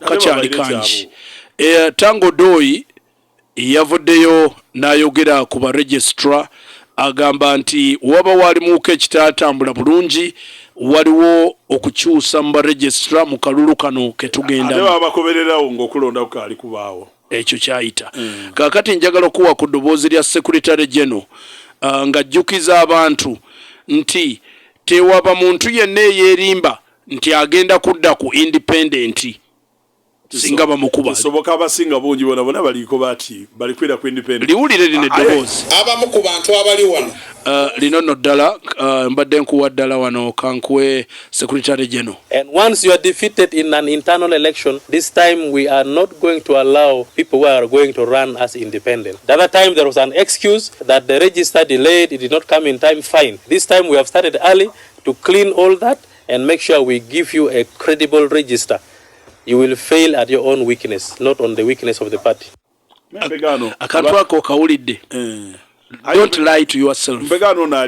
kakyali kangi. Tango Doi yavuddeyo n'ayogera ku ba registrar agamba nti waba walimuko ekitatambula bulungi waliwo okukyusa mu ba registrar mu kalulu kano ketugenda. Ate babakobererawo ng'okulonda kukali kubaawo. Ekyo kyayita. Kakati njagala okuwa ku ddoboozi lya Secretary General ng'ajjukiza abantu nti tewaba muntu yenna eyeerimba nti agenda kudda ku independent singa bamukuba. Kisoboka abasinga bungi bona baliko bati balikwera ku independent. Liwulire lino eddoboozi. Abamu ku bantu abali wano. Lino no ddala mbadde nkuwa ddala wano kankuwe Secretary General. And once you are defeated in an internal election, this time we are not going to allow people who are going to run as independent. The other time there was an excuse that the register delayed, it did not come in time, fine. This time we have started early to clean all that and make sure we give you a credible register. You will fail at your own weakness, not on the weakness of the party. Akantu ako kawulidde. Don't lie to yourself. Mbegano na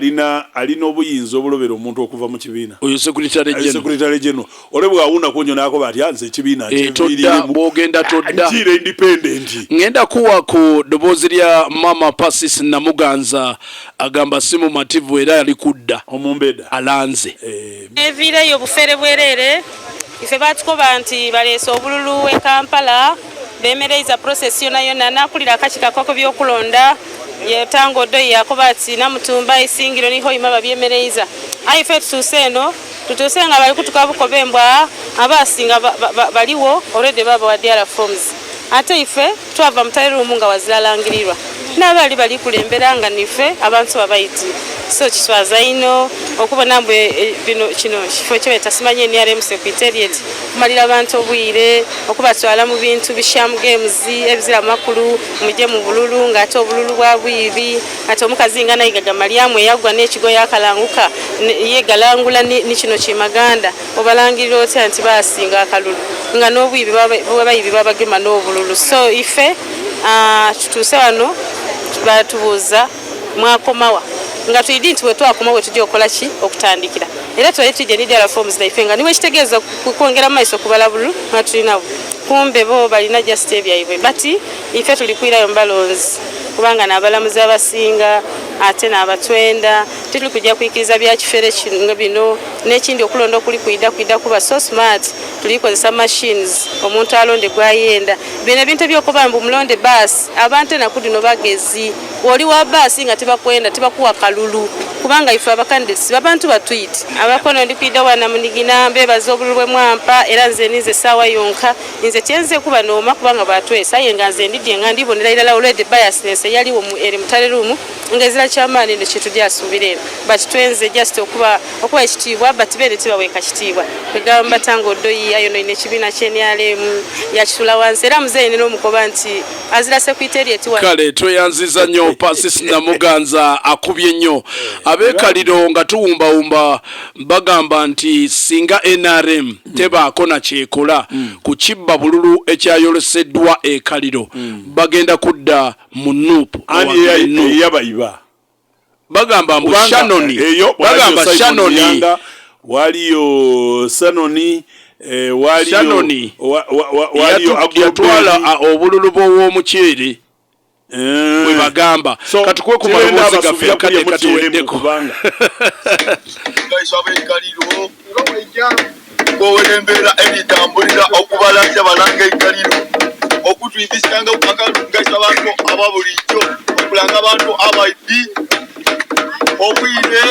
alina obuyinza obulobera omuntu okuva mu kibiina. Oyo Secretary General. Secretary General. Olebwa awuna kunyo nako bati anze ekibiina todda bogenda todda. Njire independent. Ngenda kuwa ku ddoboozi lya Mama Pasis Namuganza agamba simu mativu era yali kudda. Omumbeda. Alanze. Evireyo bufere bwerere. Ife batukoba nti baleese obululu e Kampala bemereza process yona nakulira akakika kako byokulonda ye Tango Doi yakoba ati namutumba isingiro niho imaba byemereza aife tuseno tutusenga bali kutukabukobembwa abasinga baliwo already baba wa DRA forms ate ife twava mutale rumunga wazilalangirirwa n'abali bali kulemberanga nife abantu babayiti so kiswaza ino okubona mbwe bino kino kifo kyo tasimanye ni RM secretariat kumalira abantu obwire okubatwala mu bintu bisham games ebizira makulu muje mu bululu ngate obululu bwa bwibi ate omukazi ngana igaga Mariamu yagwa n'ekigo yakalanguka yegalangula ni kino kimaganda obalangiriro oti anti basinga akalulu nga n'obwibi babayibi babagema n'obululu so ife tutuse wano batubuza mwakomawa nga tuyidi nti wetwakoma we tujja okola ki okutandikira era twetije ni DRA forms daifenga niwe kitegeeza kwongera maiso kubala bulu nga tulinawo kumbe bo balina just ebyaiwe bati ife tulikwirayo mbalonzi kubanga n'abalamuzi abasinga ate n'abatwenda tituli kujja kuyikiriza bya kifere kino bino n'ekindi okulonda okuli kwida kuba so smart tulikozesa machines omuntu alonde gwayenda bino ebintu byokuba mbu mulonde bus abantu nakudino bagezi oli wa bus nga tibakwenda tibakuwa kalulu kubanga ife abakandidates abantu batwiti abakono ndikwida wana munigina mbebaza obululwe mwampa era nze nize sawa yonka nze tyenze kuba noma kubanga batwesa yenga nze ndidye nga ndibonera ila already biasness yali mu eri mutale room ngezira chamani ne kitu dyasubirena but twenze just okuba ekitibwa but bene tibaweka kitibwa begamba Tango Doi ayo no ine kibina cheni ale ya kitula wanze era muzene no mukoba nti azira secretariat wa kale toyanziza nnyo Pasis Namuganza akubye nnyo abekaliro nga tuwumba bagamba nti singa NRM tebaako na kyekola ku kibba bululu ekyayoleseddwa ekaliro bagenda kudda mu nuupu yabayiba bagamba mbu Shanoni bagamba Shanoni waliyo Sanoni Shanoni yatwala obululu bw'omukyere we bagamba katukwe ku maloboozi gaffe kade katuweddeko embeera eritambulira okubalanja balanga ekaliro okutuyigishanga akalugasa abantu ababulijjo okulanga abantu abaibi obwire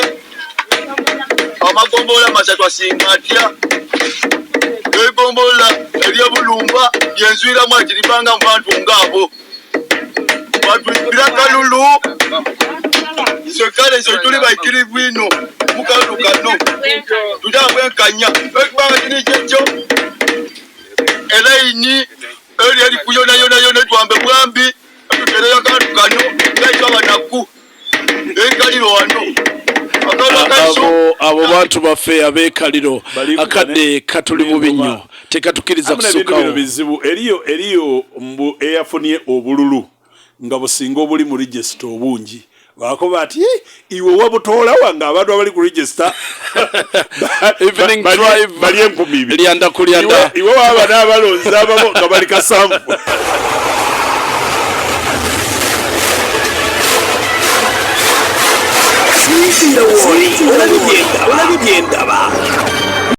amagombola masatu asinga atya egombola eryobulumba lyenzwiramu agiribanga mu bantu ng'abo batwibira kalulu sekale zo tuli baikirivu ino mukalu kano tudabwenkanya ekibanga kini kyekyo elaini eri eri kuyona twambe bwambi tutereyo kantu kano gaitwa banaku enkaliro wano abo bantu baffe abekaliro akadde katuli mubi nnyo tekatukiriza kusukawo bizibu eriyo mbu eyafunye obululu nga businga obuli mu register obungi wakoba ati iwe wabutoola wanga abantu abali ku register evening drive bali 10,000 lyanda kulyanda iwe waba n'abalonzi ababo nga bali kasanvu Sinzira woli olabye ndaba